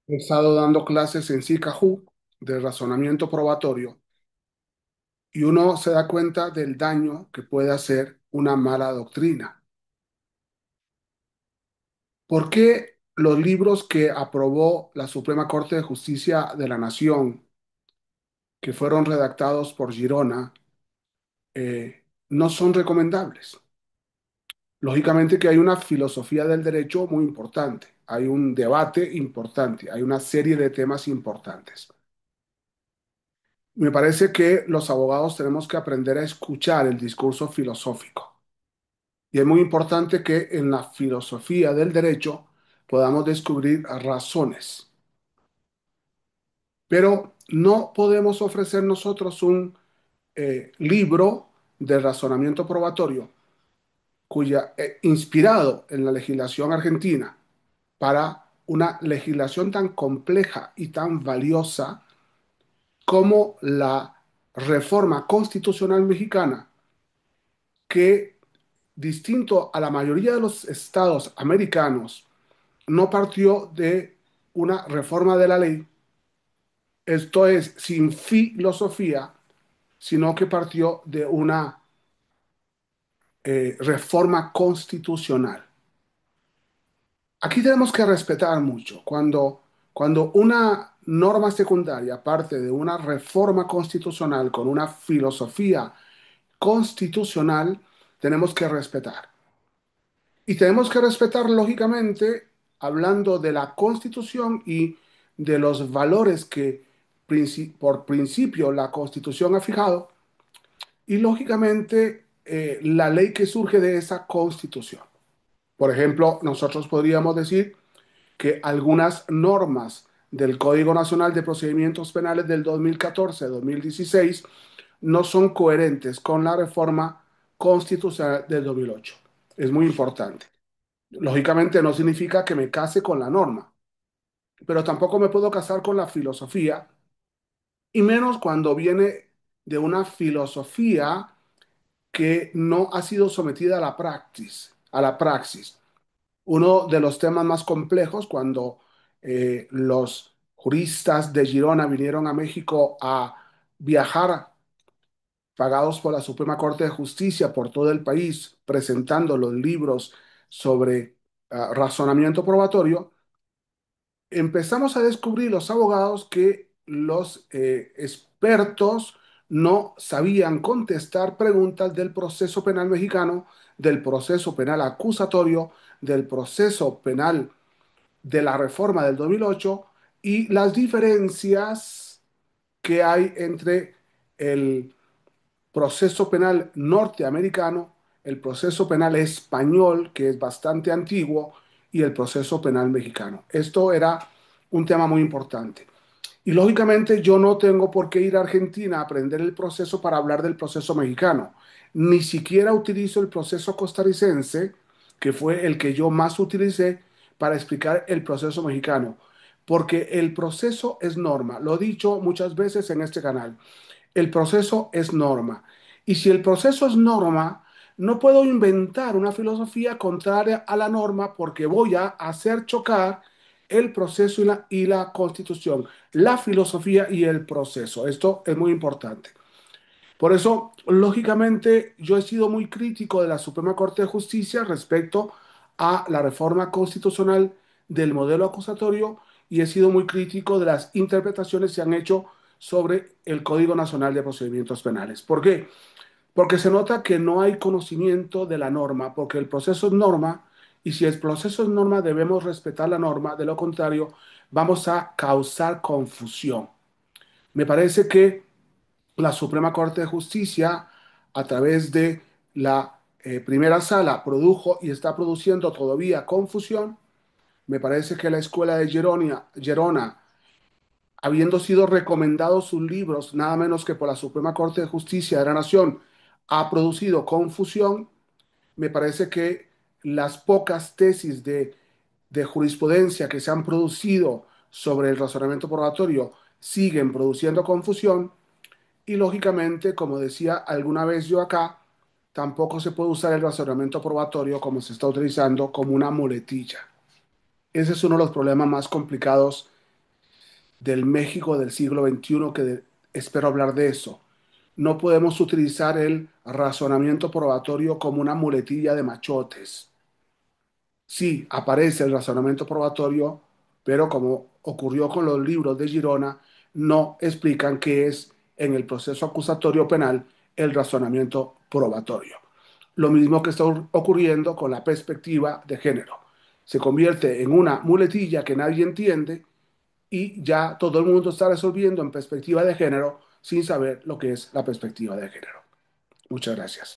He estado dando clases en SICAJU de razonamiento probatorio y uno se da cuenta del daño que puede hacer una mala doctrina. ¿Por qué los libros que aprobó la Suprema Corte de Justicia de la Nación, que fueron redactados por Girona, no son recomendables? Lógicamente que hay una filosofía del derecho muy importante, hay un debate importante, hay una serie de temas importantes. Me parece que los abogados tenemos que aprender a escuchar el discurso filosófico. Y es muy importante que en la filosofía del derecho podamos descubrir razones. Pero no podemos ofrecer nosotros un libro de razonamiento probatorio inspirado en la legislación argentina para una legislación tan compleja y tan valiosa como la reforma constitucional mexicana, que, distinto a la mayoría de los estados americanos, no partió de una reforma de la ley, esto es, sin filosofía, sino que partió de una reforma constitucional. Aquí tenemos que respetar mucho. Cuando una norma secundaria parte de una reforma constitucional con una filosofía constitucional, tenemos que respetar. Y tenemos que respetar, lógicamente, hablando de la Constitución y de los valores que por principio la Constitución ha fijado, y lógicamente la ley que surge de esa Constitución. Por ejemplo, nosotros podríamos decir que algunas normas del Código Nacional de Procedimientos Penales del 2014-2016 no son coherentes con la reforma constitucional del 2008. Es muy importante. Lógicamente no significa que me case con la norma, pero tampoco me puedo casar con la filosofía, y menos cuando viene de una filosofía que no ha sido sometida a la praxis. Uno de los temas más complejos cuando los juristas de Girona vinieron a México a viajar pagados por la Suprema Corte de Justicia por todo el país, presentando los libros sobre razonamiento probatorio, empezamos a descubrir los abogados que los expertos no sabían contestar preguntas del proceso penal mexicano, del proceso penal acusatorio, del proceso penal de la reforma del 2008 y las diferencias que hay entre el proceso penal norteamericano, el proceso penal español, que es bastante antiguo, y el proceso penal mexicano. Esto era un tema muy importante. Y lógicamente yo no tengo por qué ir a Argentina a aprender el proceso para hablar del proceso mexicano. Ni siquiera utilizo el proceso costarricense, que fue el que yo más utilicé para explicar el proceso mexicano. Porque el proceso es norma. Lo he dicho muchas veces en este canal. El proceso es norma. Y si el proceso es norma, no puedo inventar una filosofía contraria a la norma porque voy a hacer chocar el proceso y la constitución, la filosofía y el proceso. Esto es muy importante. Por eso, lógicamente, yo he sido muy crítico de la Suprema Corte de Justicia respecto a la reforma constitucional del modelo acusatorio, y he sido muy crítico de las interpretaciones que se han hecho sobre el Código Nacional de Procedimientos Penales. ¿Por qué? Porque se nota que no hay conocimiento de la norma, porque el proceso es norma, y si el proceso es norma debemos respetar la norma, de lo contrario vamos a causar confusión. Me parece que la Suprema Corte de Justicia, a través de la primera sala, produjo y está produciendo todavía confusión. Me parece que la escuela de Gerona, habiendo sido recomendados sus libros, nada menos que por la Suprema Corte de Justicia de la Nación, ha producido confusión. Me parece que las pocas tesis de jurisprudencia que se han producido sobre el razonamiento probatorio siguen produciendo confusión. Y lógicamente, como decía alguna vez yo acá, tampoco se puede usar el razonamiento probatorio como se está utilizando como una muletilla. Ese es uno de los problemas más complicados del México del siglo XXI espero hablar de eso. No podemos utilizar el razonamiento probatorio como una muletilla de machotes. Sí, aparece el razonamiento probatorio, pero como ocurrió con los libros de Girona, no explican qué es en el proceso acusatorio penal el razonamiento probatorio. Lo mismo que está ocurriendo con la perspectiva de género. Se convierte en una muletilla que nadie entiende y ya todo el mundo está resolviendo en perspectiva de género sin saber lo que es la perspectiva de género. Muchas gracias.